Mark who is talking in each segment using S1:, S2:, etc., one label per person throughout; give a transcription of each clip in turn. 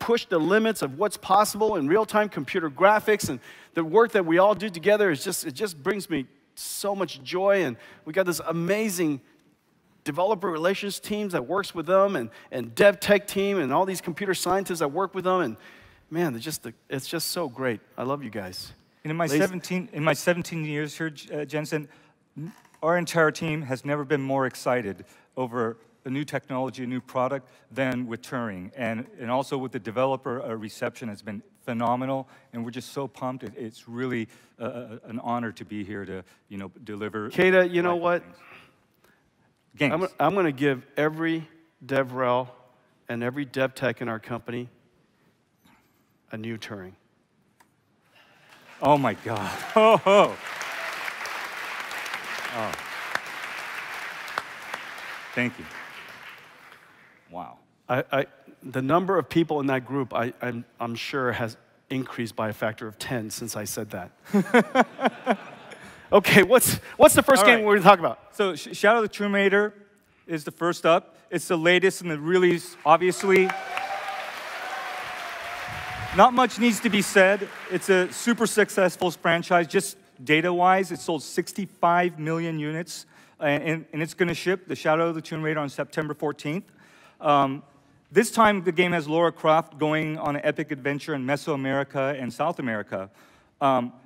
S1: push the limits of what's possible in real-time computer graphics, and the work that we all do together is it just brings me so much joy. And we got this amazing developer relations teams that works with them, and dev tech team, and all these computer scientists that work with them, and man, it's just so great. I love you guys.
S2: And in my 17 years here, Jensen, our entire team has never been more excited over a new technology, a new product, than with Turing. And also with the developer reception has been phenomenal, and we're just so pumped. It's really an honor to be here to, deliver.
S1: Kata, you know what?
S2: Games.
S1: I'm going to give every DevRel and every dev tech in our company a new Turing.
S2: Oh my God. Oh. Thank you. Wow.
S1: The number of people in that group, I'm sure, has increased by a factor of 10 since I said that. Okay, what's the first game we're going to talk about?
S2: So Shadow of the Tomb Raider is the first up. It's the latest and the release, obviously. Not much needs to be said. It's a super successful franchise. Just data-wise, it sold 65 million units, and it's going to ship the Shadow of the Tomb Raider on September 14th. This time, the game has Lara Croft going on an epic adventure in Mesoamerica and South America.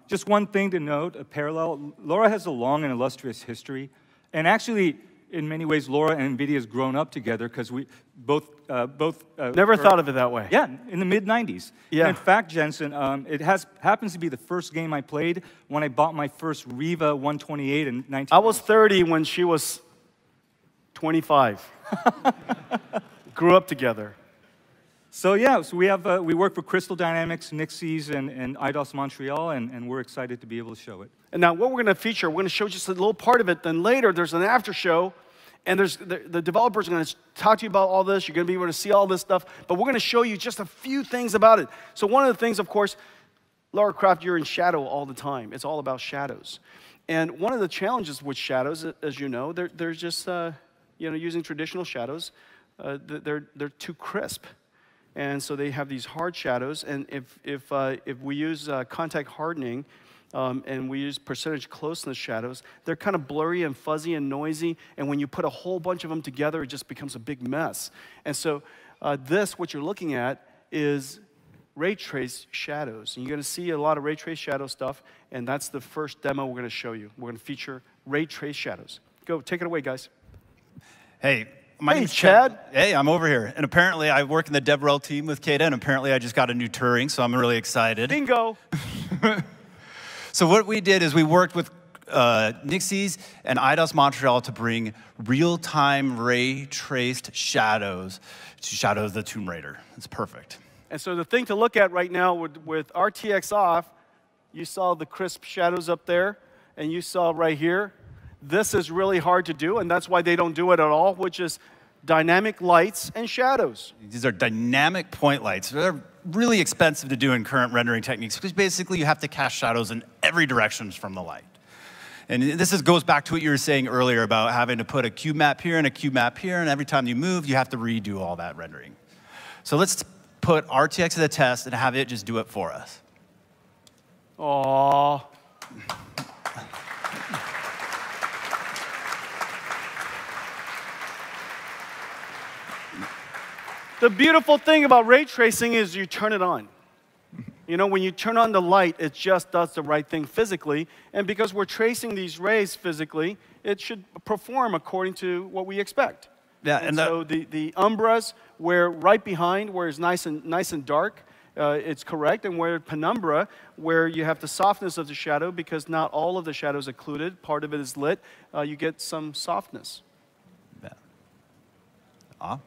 S2: Just one thing to note, a parallel, Lara has a long and illustrious history. And actually, in many ways, Lara and Nvidia has grown up together because we both
S1: never thought of it that way.
S2: Yeah, in the mid-90s.
S1: Yeah.
S2: And in fact, Jensen, it happens to be the first game I played when I bought my first Riva 128 in 1990.
S1: I was 30 when she was 25. Grew up together.
S2: So yeah, so we work for Crystal Dynamics, Nixies, and IDOS Montreal, and we're excited to be able to show it.
S1: And now what we're going to feature, we're going to show just a little part of it. Then later, there's an after show, and the developers are going to talk to you about all this. You're going to be able to see all this stuff. But we're going to show you just a few things about it. So one of the things, of course, Lara Croft, you're in shadow all the time. It's all about shadows. And one of the challenges with shadows, as you know, they're just using traditional shadows. They're too crisp. And so they have these hard shadows, and if we use contact hardening and we use percentage closeness shadows, they're kind of blurry and fuzzy and noisy, and when you put a whole bunch of them together, it just becomes a big mess. And so what you're looking at is ray trace shadows. And you're going to see a lot of ray trace shadow stuff, and that's the first demo we're going to show you. We're going to feature ray trace shadows. Go, take it away, guys.
S3: Hey. My name's
S1: Chad.
S3: Hey, I'm over here. And apparently, I work in the DevRel team with Kata, and apparently, I just got a new Turing, so I'm really excited.
S1: Bingo.
S3: So what we did is we worked with Nixies and IDOS Montreal to bring real-time ray-traced shadows to Shadow of the Tomb Raider. It's perfect.
S1: And so the thing to look at right now with RTX off, you saw the crisp shadows up there, and you saw right here. This is really hard to do, and that's why they don't do it at all, which is dynamic lights and shadows.
S3: These are dynamic point lights. They're really expensive to do in current rendering techniques because basically you have to cast shadows in every direction from the light. And this goes back to what you were saying earlier about having to put a cube map here and a cube map here, and every time you move, you have to redo all that rendering. So let's put RTX to the test and have it just do it for us.
S1: Aww. The beautiful thing about ray tracing is you turn it on. You know, when you turn on the light, it just does the right thing physically. And because we're tracing these rays physically, it should perform according to what we expect.
S3: Yeah,
S1: and so the umbras, where right behind, where it's nice and dark, it's correct. And where penumbra, where you have the softness of the shadow, because not all of the shadow is occluded, part of it is lit, you get some softness.
S3: Yeah. Off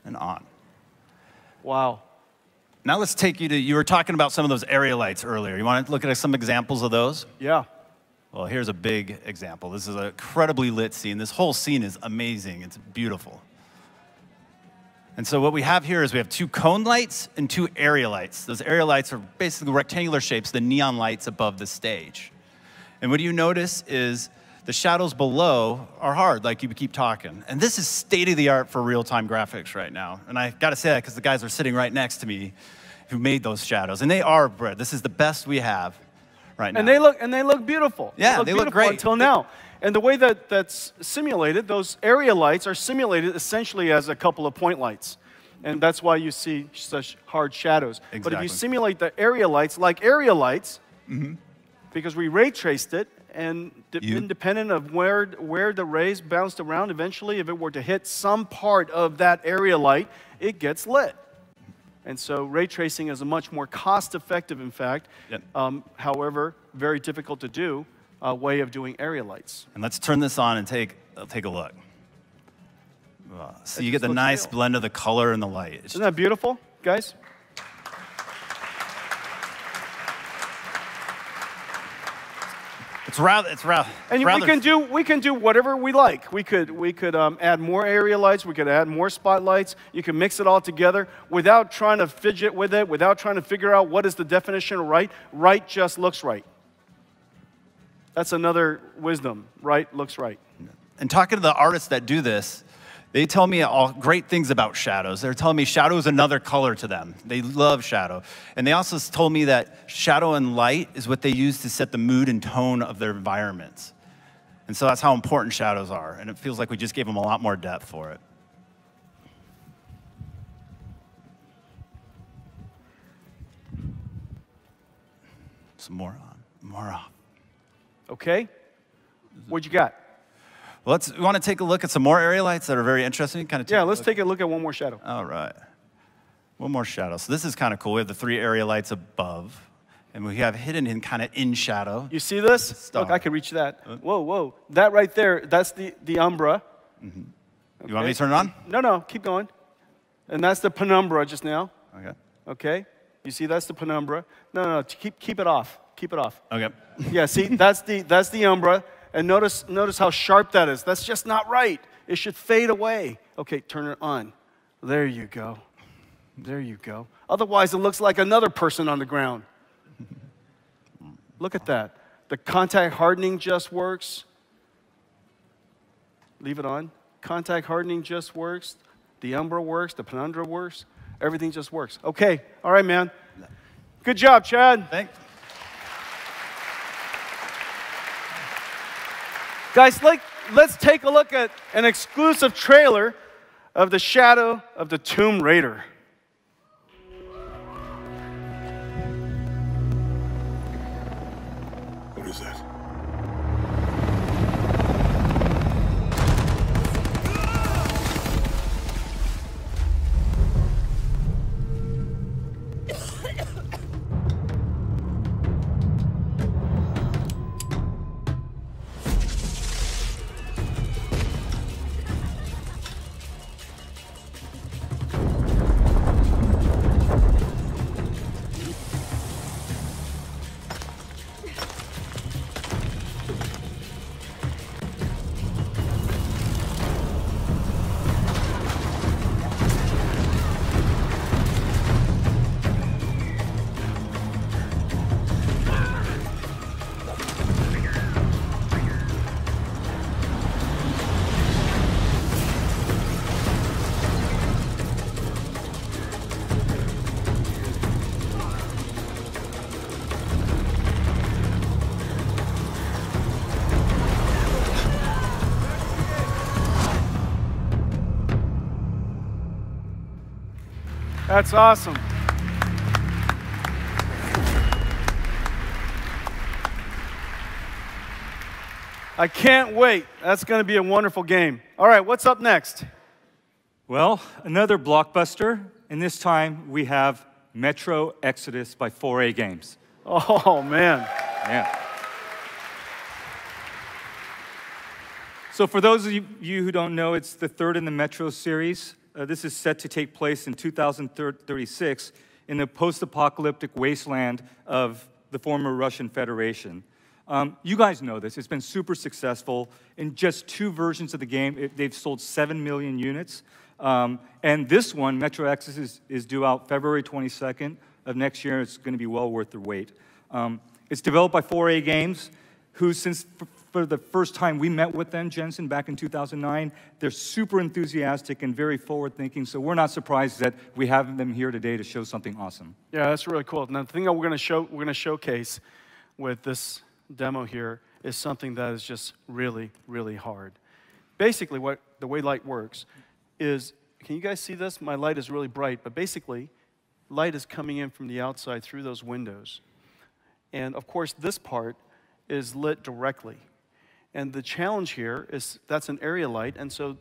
S3: and on.
S1: Wow.
S3: Now let's take you to, you were talking about some of those area lights earlier. You want to look at some examples of those?
S1: Yeah.
S3: Well, here's a big example. This is an incredibly lit scene. This whole scene is amazing. It's beautiful. And so what we have here is we have 2 cone lights and 2 area lights. Those area lights are basically rectangular shapes, the neon lights above the stage. And what you notice is the shadows below are hard, like you keep talking. And this is state-of-the-art for real-time graphics right now. And I got to say that because the guys are sitting right next to me who made those shadows. And they are, Brett, this is the best we have right now.
S1: And they look beautiful.
S3: Yeah, they look great.
S1: Until now. And the way that that's simulated, those area lights are simulated essentially as a couple of point lights. And that's why you see such hard shadows.
S3: Exactly.
S1: But if you simulate the area lights like area lights, because we ray traced it, and independent of where the rays bounced around, eventually, if it were to hit some part of that area light, it gets lit. And so ray tracing is a much more cost-effective, in fact, however, very difficult to do, way of doing area lights.
S3: And let's turn this on and take a look. So you get the nice blend of the color and the light.
S1: Isn't that beautiful, guys?
S3: It's rather.
S1: And we can do whatever we like. We could add more area lights. We could add more spotlights. You can mix it all together without trying to fidget with it, without trying to figure out what is the definition of right. Right just looks right. That's another wisdom. Right looks right.
S3: And talking to the artists that do this, they tell me all great things about shadows. They're telling me shadow is another color to them. They love shadow. And they also told me that shadow and light is what they use to set the mood and tone of their environments. And so that's how important shadows are. And it feels like we just gave them a lot more depth for it. Some more on, more off.
S1: Okay. What you got?
S3: Well, we want to take a look at some more area lights that are very interesting.
S1: Let's take a look at one more shadow.
S3: All right. One more shadow. So this is kind of cool. We have the 3 area lights above, and we have hidden in shadow.
S1: You see this? Look, I can reach that. Whoa, whoa. That right there, that's the umbra.
S3: Okay. You want me to turn it on?
S1: No, keep going. And that's the penumbra just now.
S3: Okay.
S1: Okay. You see, that's the penumbra. No, keep it off. Keep it off.
S3: Okay.
S1: Yeah, see, that's the umbra. And notice how sharp that is. That's just not right. It should fade away. Okay, turn it on. There you go. There you go. Otherwise, it looks like another person on the ground. Look at that. The contact hardening just works. Leave it on. Contact hardening just works. The umbra works. The penumbra works. Everything just works. Okay. All right, man. Good job, Chad.
S3: Thanks.
S1: Guys, let's take a look at an exclusive trailer of the Shadow of the Tomb Raider.
S4: What is that?
S1: That's awesome. I can't wait. That's going to be a wonderful game. All right, what's up next?
S2: Well, another blockbuster, and this time we have Metro Exodus by 4A Games.
S1: Oh, man.
S2: Yeah. So for those of you who don't know, it's the third in the Metro series. This is set to take place in 2036 in the post-apocalyptic wasteland of the former Russian Federation. You guys know this. It's been super successful. In just 2 versions of the game, they've sold 7 million units. And this one, Metro Exodus, is due out February 22nd of next year. It's going to be well worth the wait. It's developed by 4A Games, who since for the first time we met with them, Jensen, back in 2009, they're super enthusiastic and very forward-thinking, so we're not surprised that we have them here today to show something awesome.
S1: Yeah, that's really cool. Now, the thing that we're going to showcase with this demo here is something that is just really, really hard. Basically, the way light works is, can you guys see this? My light is really bright, but basically, light is coming in from the outside through those windows. And of course, this part is lit directly. And the challenge here is that's an area light, and so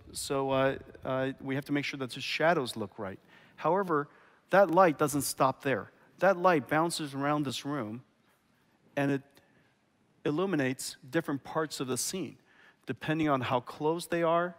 S1: we have to make sure that the shadows look right. However, that light doesn't stop there. That light bounces around this room, and it illuminates different parts of the scene, depending on how close they are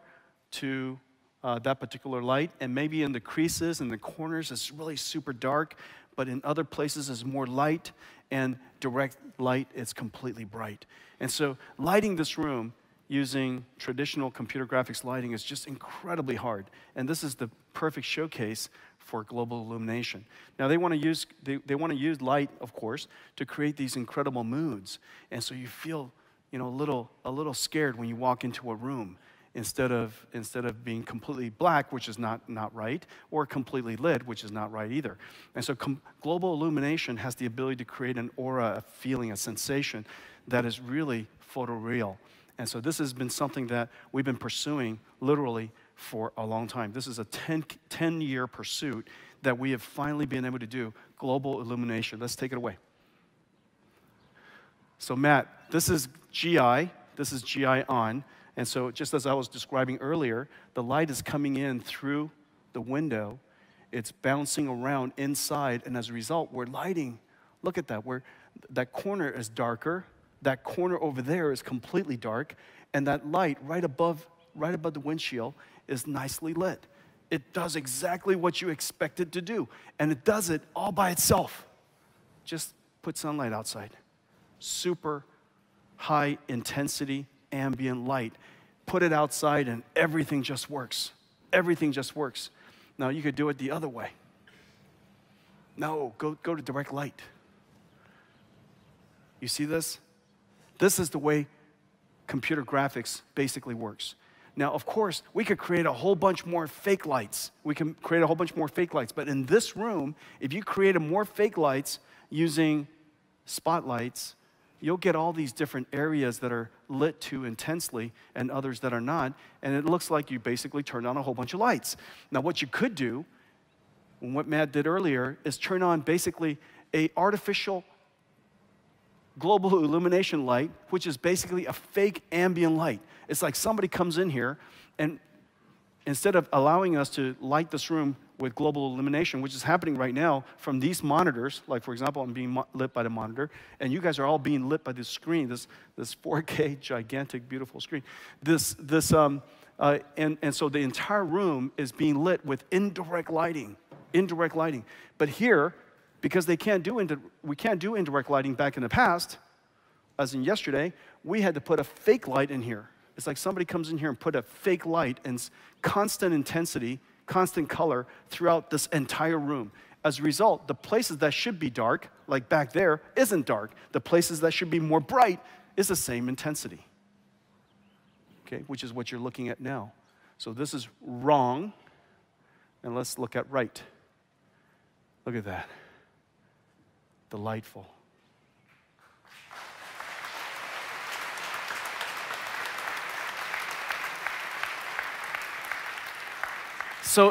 S1: to that particular light. And maybe in the creases and the corners, it's really super dark, but in other places, it's more light, and direct light, it's completely bright. And so lighting this room using traditional computer graphics lighting is just incredibly hard. And this is the perfect showcase for global illumination. Now they want to use light, of course, to create these incredible moods. And so you feel, a little scared when you walk into a room instead of being completely black, which is not right, or completely lit, which is not right either. And so global illumination has the ability to create an aura, a feeling, a sensation that is really photoreal. And so this has been something that we've been pursuing literally for a long time. This is a 10-year pursuit that we have finally been able to do, global illumination. Let's take it away. So Matt, this is GI on. And so just as I was describing earlier, the light is coming in through the window. It's bouncing around inside, and as a result, we're lighting. Look at that. That corner is darker. That corner over there is completely dark, and that light right above the windshield is nicely lit. It does exactly what you expect it to do, and it does it all by itself. Just put sunlight outside. Super high intensity ambient light. Put it outside and everything just works. Everything just works. Now you could do it the other way. No, go to direct light. You see this? This is the way computer graphics basically works. Now, of course, we could create a whole bunch more fake lights. We can create a whole bunch more fake lights. But in this room, if you created more fake lights using spotlights, you'll get all these different areas that are lit too intensely and others that are not, and it looks like you basically turned on a whole bunch of lights. Now, what you could do, and what Matt did earlier, is turn on basically an artificial global illumination light, which is basically a fake ambient light. It's like somebody comes in here, and instead of allowing us to light this room with global illumination, which is happening right now from these monitors, like for example, I'm being lit by the monitor, and you guys are all being lit by this screen, this 4K gigantic, beautiful screen. And so the entire room is being lit with indirect lighting. But here, because we can't do indirect lighting back in the past, as in yesterday, we had to put a fake light in here. It's like somebody comes in here and put a fake light and constant intensity, constant color throughout this entire room. As a result, the places that should be dark, like back there, isn't dark. The places that should be more bright is the same intensity. Okay, which is what you're looking at now. So this is wrong, and let's look at right. Look at that. Delightful.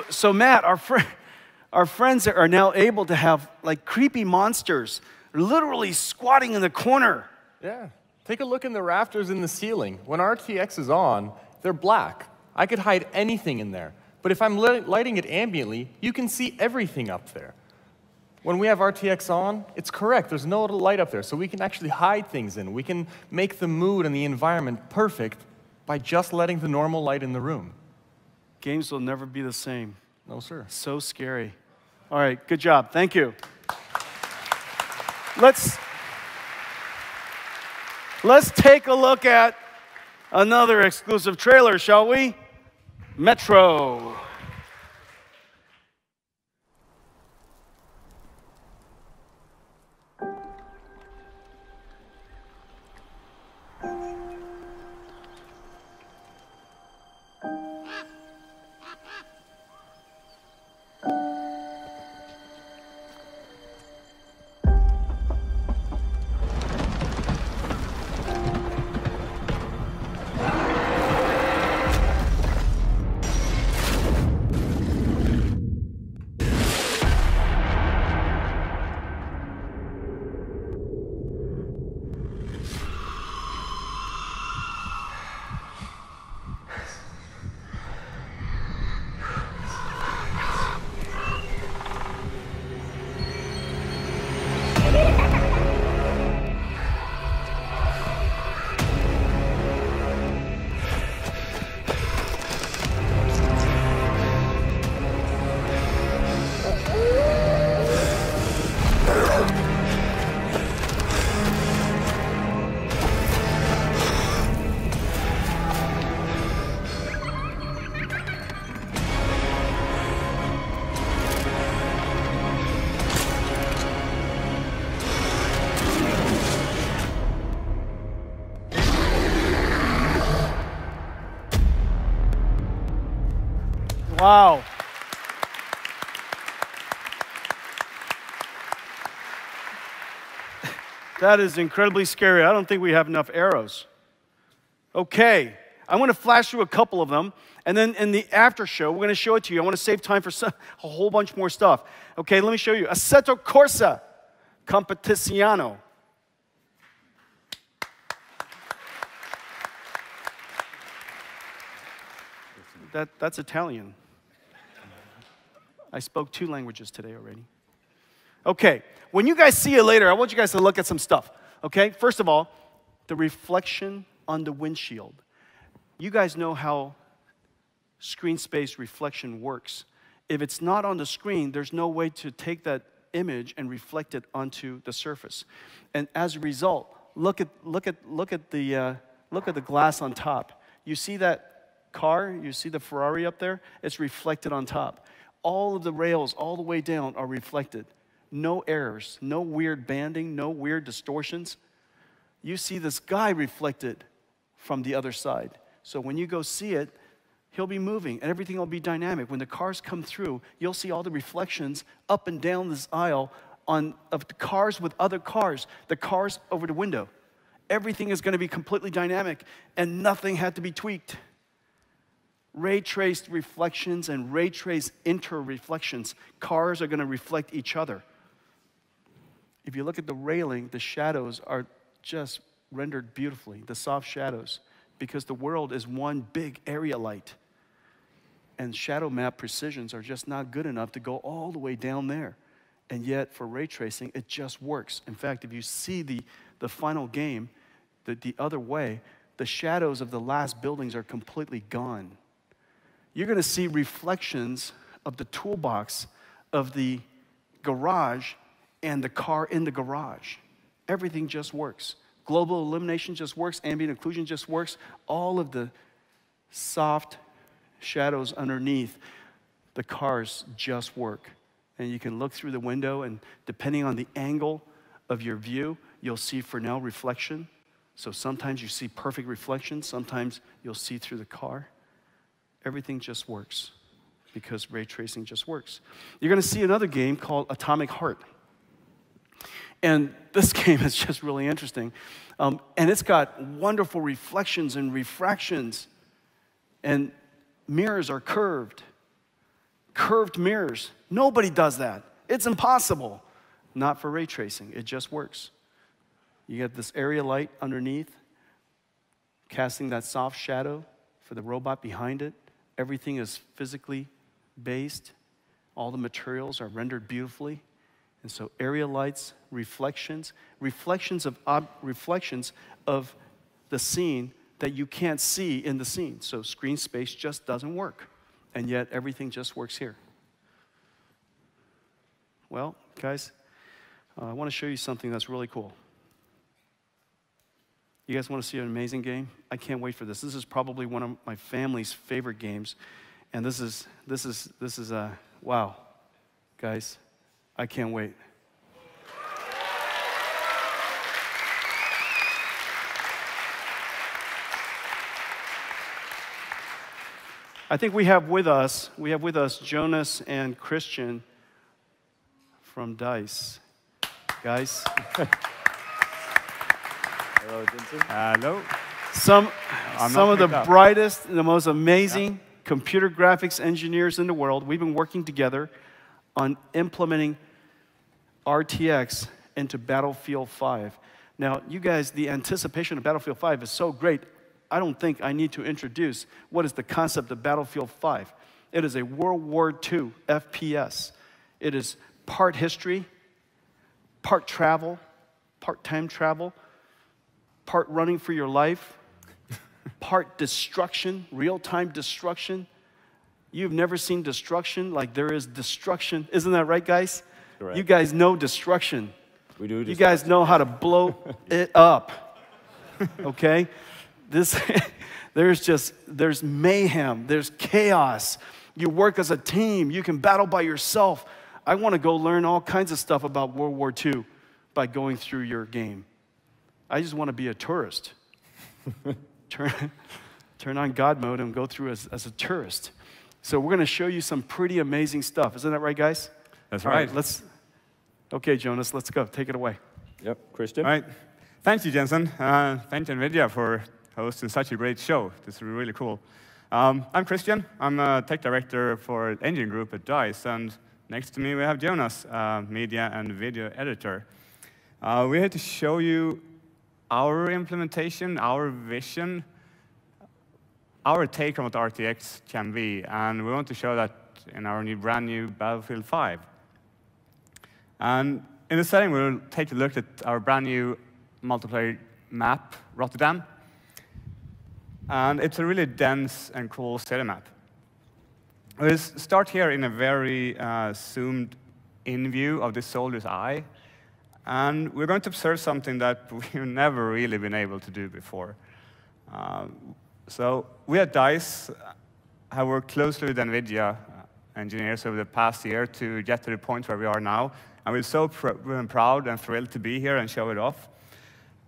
S1: So Matt, our friends are now able to have like creepy monsters literally squatting in the corner.
S4: Yeah. Take a look in the rafters in the ceiling. When RTX is on, they're black. I could hide anything in there. But if I'm lighting it ambiently, you can see everything up there. When we have RTX on, it's correct. There's no light up there, so we can actually hide things in. We can make the mood and the environment perfect by just letting the normal light in the room.
S1: Games will never be the same.
S4: No, sir.
S1: So scary. All right, good job. Thank you. Let's take a look at another exclusive trailer, shall we? Metro. Wow. That is incredibly scary. I don't think we have enough arrows. Okay, I'm going to flash through a couple of them, and then in the after show, we're going to show it to you. I want to save time for a whole bunch more stuff. Okay, let me show you. Assetto Corsa Competiziano. That's Italian. I spoke 2 languages today already. Okay, when you guys see it later, I want you guys to look at some stuff. Okay, first of all, the reflection on the windshield. You guys know how screen space reflection works. If it's not on the screen, there's no way to take that image and reflect it onto the surface. And as a result, look at the glass on top. You see that car? You see the Ferrari up there? It's reflected on top. All of the rails all the way down are reflected. No errors, no weird banding, no weird distortions. You see this guy reflected from the other side. So when you go see it, he'll be moving and everything will be dynamic. When the cars come through, you'll see all the reflections up and down this aisle of the cars with other cars, the cars over the window. Everything is going to be completely dynamic and nothing had to be tweaked. Ray traced reflections and ray traced inter-reflections. Cars are going to reflect each other. If you look at the railing, the shadows are just rendered beautifully, the soft shadows, because the world is one big area light. And shadow map precisions are just not good enough to go all the way down there. And yet, for ray tracing, it just works. In fact, if you see the final game, the other way, the shadows of the last buildings are completely gone. You're going to see reflections of the toolbox of the garage and the car in the garage. Everything just works. Global illumination just works. Ambient occlusion just works. All of the soft shadows underneath the cars just work. And you can look through the window, and depending on the angle of your view, you'll see Fresnel reflection. So sometimes you see perfect reflection. Sometimes you'll see through the car. Everything just works because ray tracing just works. You're going to see another game called Atomic Heart. And this game is just really interesting. And it's got wonderful reflections and refractions. And mirrors are curved. Curved mirrors. Nobody does that. It's impossible. Not for ray tracing. It just works. You get this area light underneath, casting that soft shadow for the robot behind it. Everything is physically based. All the materials are rendered beautifully. And so area lights, reflections of the scene that you can't see in the scene. So screen space just doesn't work. And yet everything just works here. Well, guys, I want to show you something that's really cool. You guys want to see an amazing game? I can't wait for this. This is probably one of my family's favorite games. And this is wow. Guys, I can't wait. I think we have with us Jonas and Christian from DICE. Guys.
S4: Hello, Jensen.
S2: Hello.
S1: Some of the brightest and the most amazing computer graphics engineers in the world. We've been working together on implementing RTX into Battlefield 5. Now, you guys, the anticipation of Battlefield 5 is so great, I don't think I need to introduce what is the concept of Battlefield 5. It is a World War II FPS. It is part history, part travel, part time travel, part running for your life, part destruction, real-time destruction. You've never seen destruction like there is destruction. Isn't that right, guys?
S4: Correct.
S1: You guys know destruction.
S4: We do.
S1: You guys know how to blow it up, okay? There's mayhem, there's chaos. You work as a team, you can battle by yourself. I want to go learn all kinds of stuff about World War II by going through your game. I just want to be a tourist. Turn on God mode and go through as a tourist. So we're going to show you some pretty amazing stuff. Isn't that right, guys?
S5: That's
S1: All
S5: right.
S1: Okay, Jonas, let's go. Take it away.
S6: Yep, Christian.
S5: All right. Thank you, Jensen. Thank you, Nvidia, for hosting such a great show. This is really cool. I'm Christian. I'm a tech director for Engine Group at DICE. And next to me, we have Jonas, media and video editor. We're here to show you our implementation, our vision, our take on what RTX can be. And we want to show that in our brand new Battlefield 5. And in the setting, we'll take a look at our brand new multiplayer map, Rotterdam. And it's a really dense and cool city map. We'll start here in a very zoomed-in view of the soldier's eye. And we're going to observe something that we've never really been able to do before. So we at DICE have worked closely with Nvidia engineers over the past year to get to the point where we are now. And we're so proud and thrilled to be here and show it off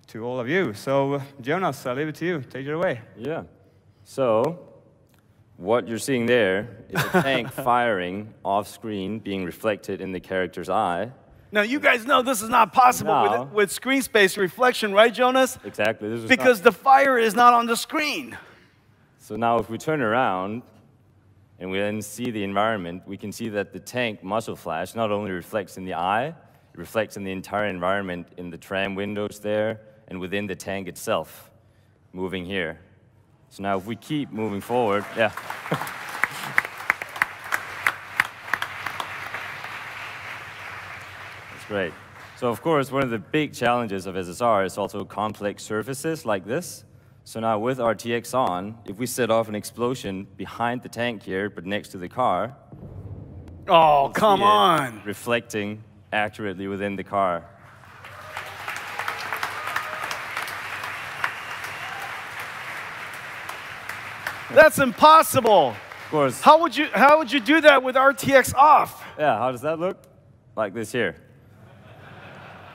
S5: to all of you. So, Jonas, I'll leave it to you. Take it away.
S6: Yeah. So, what you're seeing there is a tank firing off screen, being reflected in the character's eye.
S1: Now, you guys know this is not possible with screen space reflection, right, Jonas?
S6: Exactly. This is
S1: because the fire is not on the screen.
S6: So now if we turn around and we then see the environment, we can see that the tank muzzle flash not only reflects in the eye, it reflects in the entire environment in the tram windows there and within the tank itself, moving here. So now if we keep moving forward, yeah. That's great. So of course, one of the big challenges of SSR is also complex surfaces like this. So now with RTX on, if we set off an explosion behind the tank here, but next to the car,
S1: oh, come on,
S6: reflecting accurately within the car.
S1: That's impossible.
S6: Of course.
S1: How would you do that with RTX off?
S6: Yeah, how does that look? Like this here.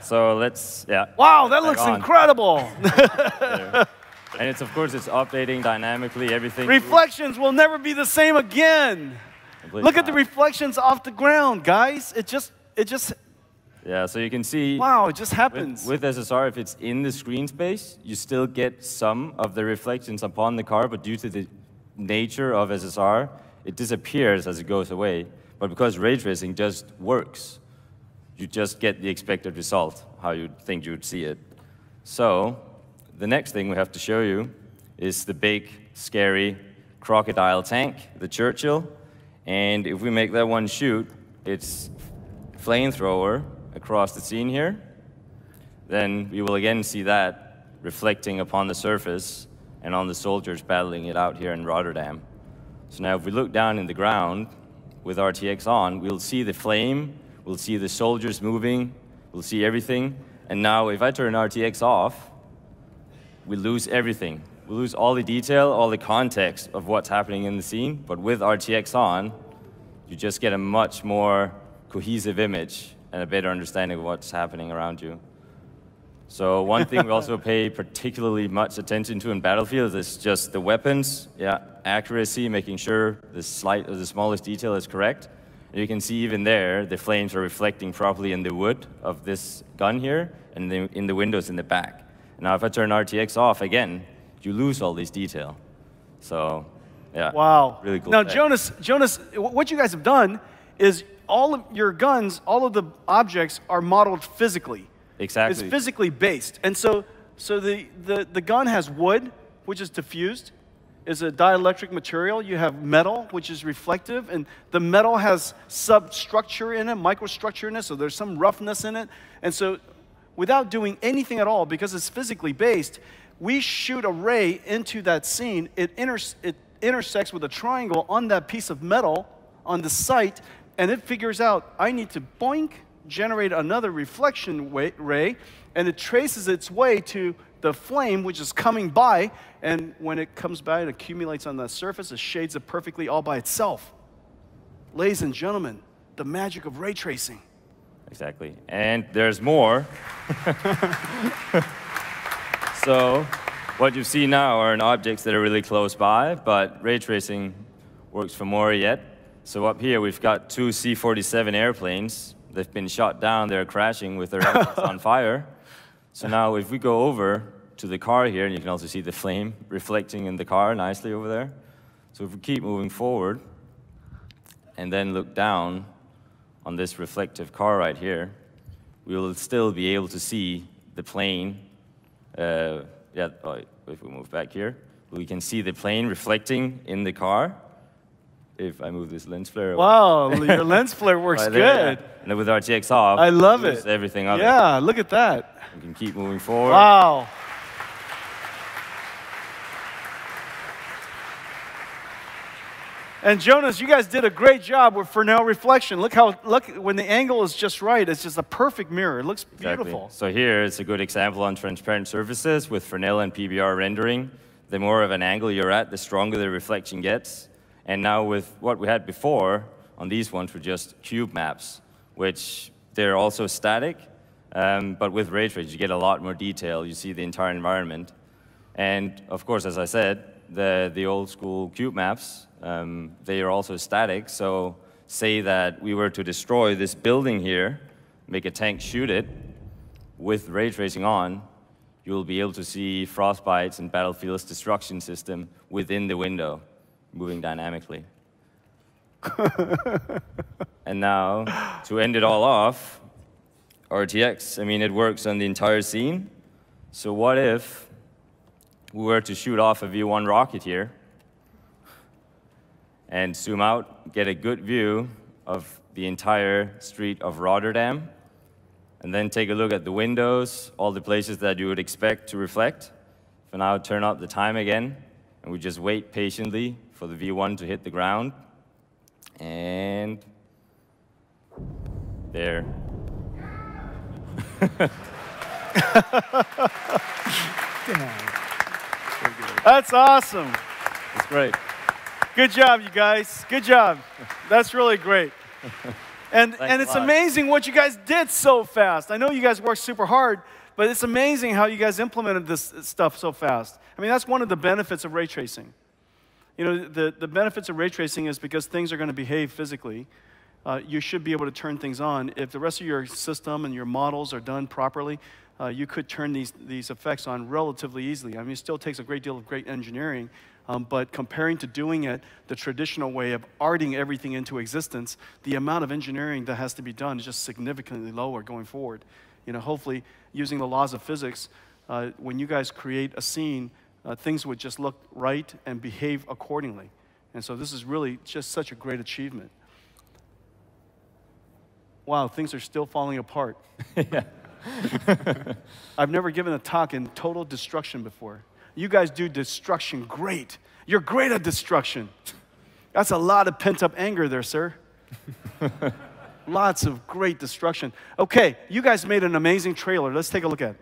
S6: So let's, yeah.
S1: Wow, that looks incredible.
S6: And it's, of course, it's updating dynamically, everything.
S1: Reflections will never be the same again. Look at the reflections off the ground, guys. It just.
S6: Yeah, so you can see.
S1: Wow, it just happens.
S6: With SSR, if it's in the screen space, you still get some of the reflections upon the car, but due to the nature of SSR, it disappears as it goes away. But because ray tracing just works, you just get the expected result, how you'd think you would see it. So the next thing we have to show you is the big, scary crocodile tank, the Churchill. And if we make that one shoot, it's flamethrower across the scene here. Then we will again see that reflecting upon the surface and on the soldiers battling it out here in Rotterdam. So now if we look down in the ground with RTX on, we'll see the flame, we'll see the soldiers moving, we'll see everything. And now if I turn RTX off, we lose everything. We lose all the detail, all the context of what's happening in the scene. But with RTX on, you just get a much more cohesive image and a better understanding of what's happening around you. So one thing we also pay particularly much attention to in Battlefield is just the weapons, accuracy, making sure the smallest detail is correct. And you can see even there, the flames are reflecting properly in the wood of this gun here and in the windows in the back. Now if I turn RTX off again, you lose all this detail. So, yeah.
S1: Wow.
S6: Really cool.
S1: Now, Jonas, what you guys have done is all of your guns, all of the objects are modeled physically.
S6: Exactly.
S1: It's physically based. And so the gun has wood, which is diffused, is a dielectric material. You have metal, which is reflective, and the metal has substructure in it, microstructure in it, so there's some roughness in it. And so without doing anything at all, because it's physically based, we shoot a ray into that scene. It intersects with a triangle on that piece of metal on the site, and it figures out, I need to boink, generate another reflection ray, and it traces its way to the flame, which is coming by, and when it comes by, it accumulates on the surface, it shades it perfectly all by itself. Ladies and gentlemen, the magic of ray tracing.
S6: Exactly. And there's more. So what you see now are objects that are really close by, but ray tracing works for more yet. So up here, we've got two C-47 airplanes. They've been shot down. They're crashing with their engines on fire. So now if we go over to the car here, and you can also see the flame reflecting in the car nicely over there. So if we keep moving forward and then look down on this reflective car right here, we will still be able to see the plane. If we move back here, we can see the plane reflecting in the car. If I move this lens flare.
S1: Wow, your lens flare works
S6: right
S1: good.
S6: There, yeah. And then with RTX off,
S1: I love it.
S6: Everything of it.
S1: Yeah, look at that.
S6: We can keep moving forward.
S1: Wow. And Jonas, you guys did a great job with Fresnel reflection. Look when the angle is just right, it's just a perfect mirror. It looks beautiful.
S6: So here it's a good example on transparent surfaces with Fresnel and PBR rendering. The more of an angle you're at, the stronger the reflection gets. And now with what we had before on these ones were just cube maps, which they're also static, but with Raytracing you get a lot more detail. You see the entire environment. And of course, as I said, the old school cube maps, they are also static. So say that we were to destroy this building here, make a tank shoot it, with ray tracing on, you'll be able to see frostbites and Battlefield's destruction system within the window, moving dynamically. And now, to end it all off, RTX, I mean, it works on the entire scene. So what if we were to shoot off a V1 rocket here and zoom out, get a good view of the entire street of Rotterdam, and then take a look at the windows, all the places that you would expect to reflect. For now, turn up the time again, and we just wait patiently for the V1 to hit the ground. And there.
S1: That's awesome.
S6: That's great.
S1: Good job, you guys. Good job. That's really great. And it's amazing what you guys did so fast. I know you guys worked super hard, but it's amazing how you guys implemented this stuff so fast. I mean, that's one of the benefits of ray tracing. You know, the benefits of ray tracing is because things are going to behave physically. You should be able to turn things on. If the rest of your system and your models are done properly, you could turn these effects on relatively easily. I mean, it still takes a great deal of great engineering, but comparing to doing it the traditional way of arting everything into existence, the amount of engineering that has to be done is just significantly lower going forward. You know, hopefully, using the laws of physics, when you guys create a scene, things would just look right and behave accordingly. And so this is really just such a great achievement. Wow, things are still falling apart.
S6: Yeah.
S1: I've never given a talk in total destruction before. You guys do destruction great. You're great at destruction. That's a lot of pent-up anger there, sir. Lots of great destruction. Okay, you guys made an amazing trailer. Let's take a look at it.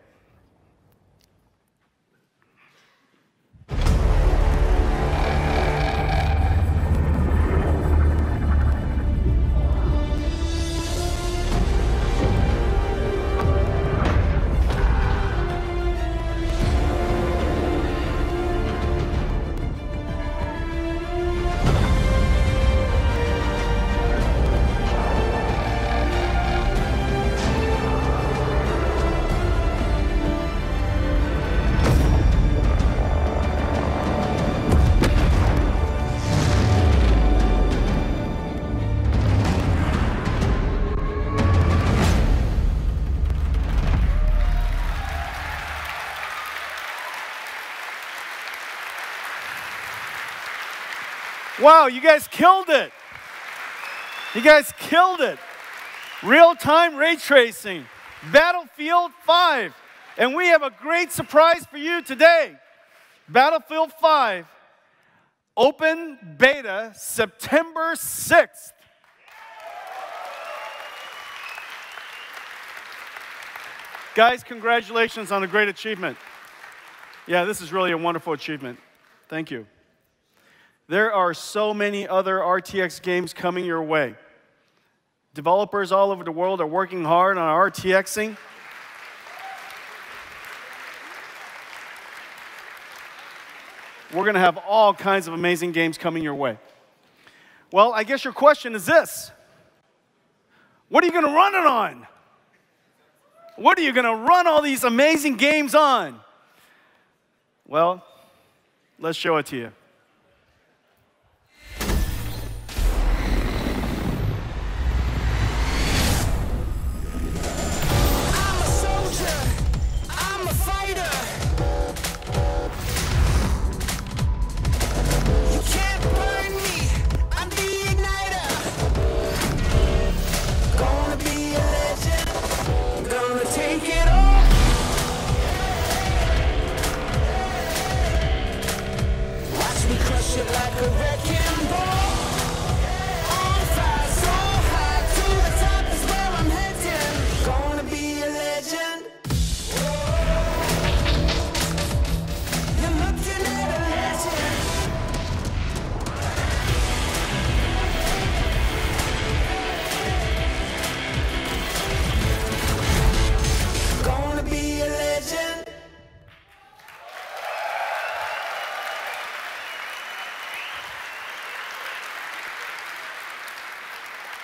S1: Wow, you guys killed it. You guys killed it. Real-time ray tracing, Battlefield 5. And we have a great surprise for you today. Battlefield 5, open beta, September 6th. Guys, congratulations on a great achievement. Yeah, this is really a wonderful achievement. Thank you. There are so many other RTX games coming your way. Developers all over the world are working hard on RTXing. We're going to have all kinds of amazing games coming your way. Well, I guess your question is this. What are you going to run it on? What are you going to run all these amazing games on? Well, let's show it to you.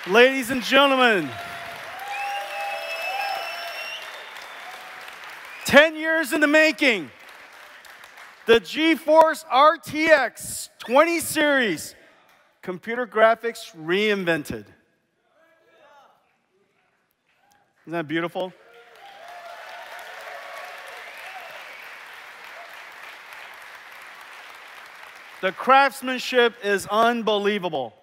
S1: Ladies and gentlemen, 10 years in the making, the Geforce RTX 20 series, computer graphics reinvented. Isn't that beautiful? The craftsmanship is unbelievable.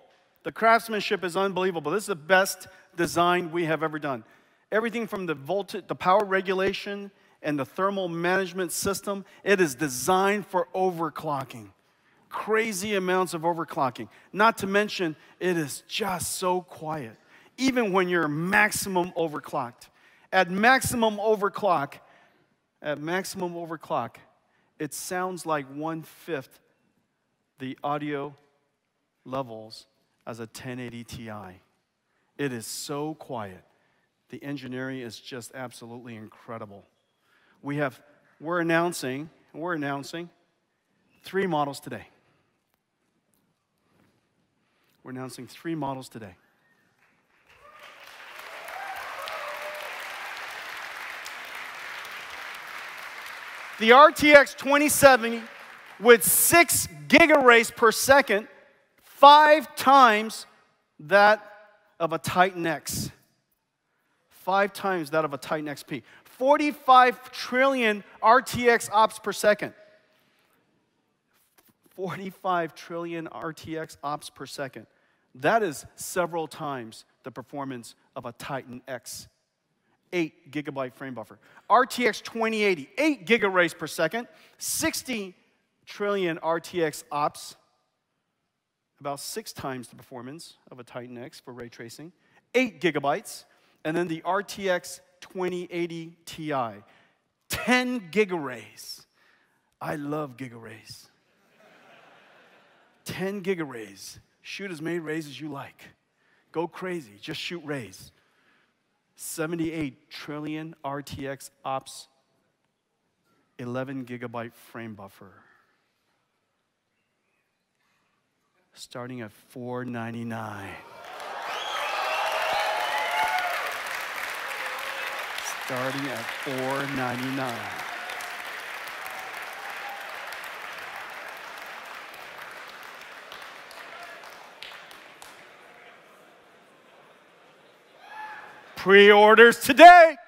S1: The craftsmanship is unbelievable. This is the best design we have ever done. Everything from the voltage, the power regulation, and the thermal management system, it is designed for overclocking. Crazy amounts of overclocking. Not to mention, it is just so quiet. Even when you're maximum overclocked. At maximum overclock, it sounds like 1/5 the audio levels as a 1080 Ti. It is so quiet. The engineering is just absolutely incredible. We're announcing 3 models today. We're announcing 3 models today. The RTX 2070 with 6 gigaраys per second, 5 times that of a Titan X. 5 times that of a Titan XP. 45 trillion RTX ops per second. 45 trillion RTX ops per second. That is several times the performance of a Titan X. 8 gigabyte frame buffer. RTX 2080, 8 gigaраys per second, 60 trillion RTX ops. About 6 times the performance of a Titan X for ray tracing, 8 gigabytes, and then the RTX 2080 Ti, 10 gigaраys. I love gigaраys. 10 gigaраys. Shoot as many rays as you like. Go crazy, just shoot rays. 78 trillion RTX ops, 11 gigabyte frame buffer. Starting at $499. Starting at $499. Pre-orders today.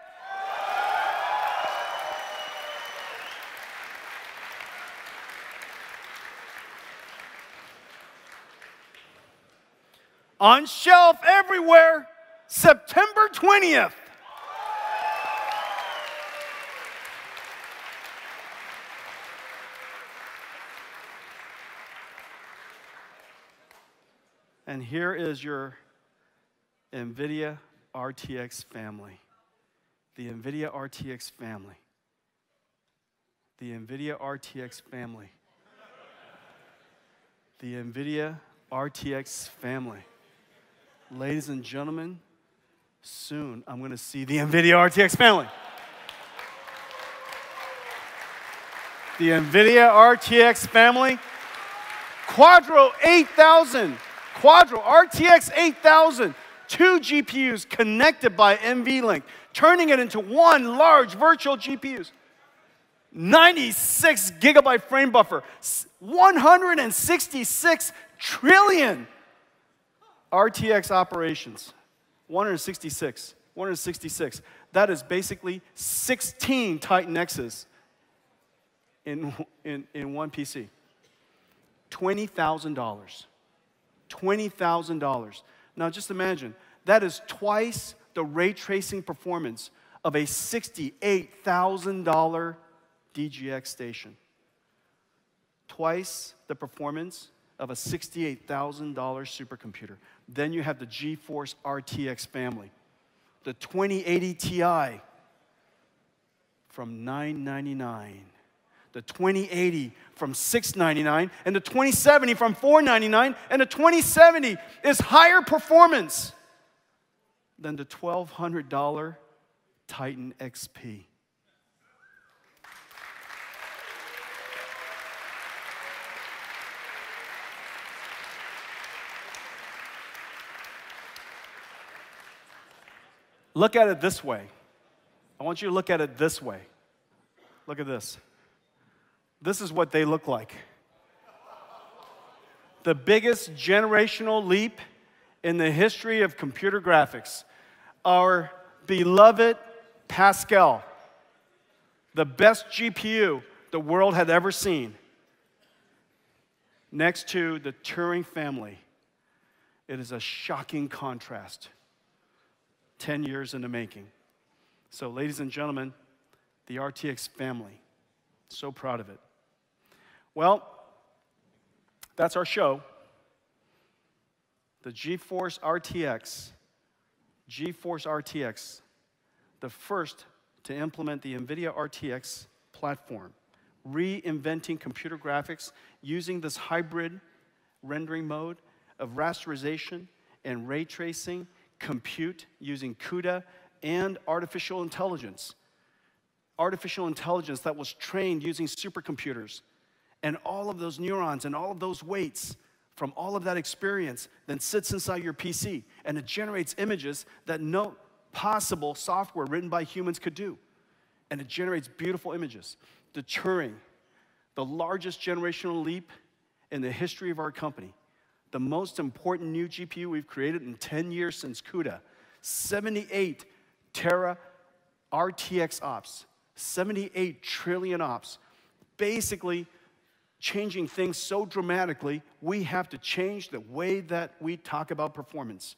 S1: On shelf everywhere, September 20th. And here is your Nvidia RTX family. The Nvidia RTX family. The Nvidia RTX family. The Nvidia RTX family. Ladies and gentlemen, soon I'm going to see the Nvidia RTX family. The Nvidia RTX family. Quadro 8000. Quadro RTX 8000, 2 GPUs connected by NVLink, turning it into one large virtual GPUs. 96 gigabyte frame buffer, 166 trillion RTX operations. 166. That is basically 16 Titan X's in one PC. $20,000. $20,000. Now just imagine, that is twice the ray tracing performance of a $68,000 DGX station. Twice the performance of a $68,000 supercomputer. Then you have the Geforce RTX family. The 2080 Ti from $999. The 2080 from $699, and the 2070 from $499, and the 2070 is higher performance than the $1,200 Titan XP. Look at it this way. I want you to look at it this way. Look at this. This is what they look like. The biggest generational leap in the history of computer graphics. Our beloved Pascal, the best GPU the world had ever seen, next to the Turing family. It is a shocking contrast. 10 years in the making. So, ladies and gentlemen, the RTX family. So proud of it. Well, that's our show. The Geforce RTX. Geforce RTX, the first to implement the Nvidia RTX platform, reinventing computer graphics using this hybrid rendering mode of rasterization and ray tracing, compute using CUDA, and artificial intelligence. Artificial intelligence that was trained using supercomputers. And all of those neurons and all of those weights from all of that experience then sits inside your PC, and it generates images that no possible software written by humans could do. And it generates beautiful images. The Turing, the largest generational leap in the history of our company. The most important new GPU we've created in 10 years since CUDA. 78 tera RTX ops. 78 trillion ops. Basically, changing things so dramatically, we have to change the way that we talk about performance.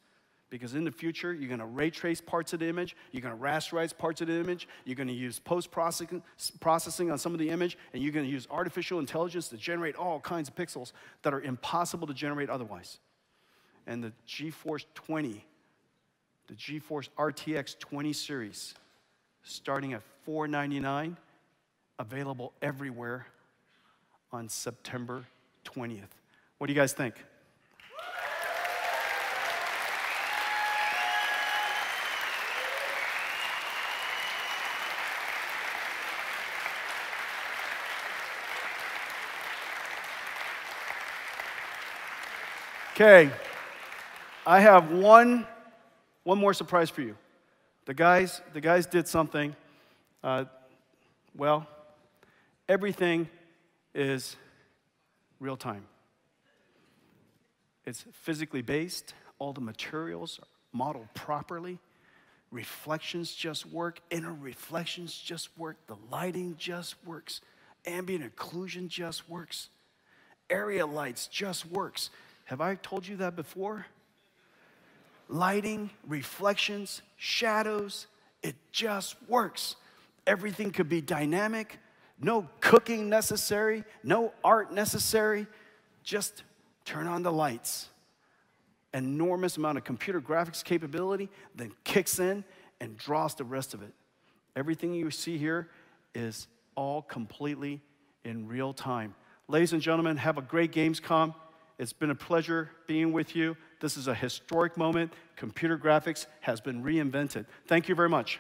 S1: Because in the future, you're going to ray trace parts of the image, you're going to rasterize parts of the image, you're going to use post-processing on some of the image, and you're going to use artificial intelligence to generate all kinds of pixels that are impossible to generate otherwise. And the Geforce 20, the Geforce RTX 20 series, starting at $499, available everywhere on September 20th. What do you guys think? Okay, I have one more surprise for you. The guys did something. Well, everything is real time. It's physically based. All the materials are modeled properly. Reflections just work. Inner reflections just work. The lighting just works. Ambient occlusion just works. Area lights just works. Have I told you that before? Lighting, reflections, shadows, it just works. Everything could be dynamic. No cooking necessary, no art necessary. Just turn on the lights. Enormous amount of computer graphics capability then kicks in and draws the rest of it. Everything you see here is all completely in real time. Ladies and gentlemen, have a great Gamescom. It's been a pleasure being with you. This is a historic moment. Computer graphics has been reinvented. Thank you very much.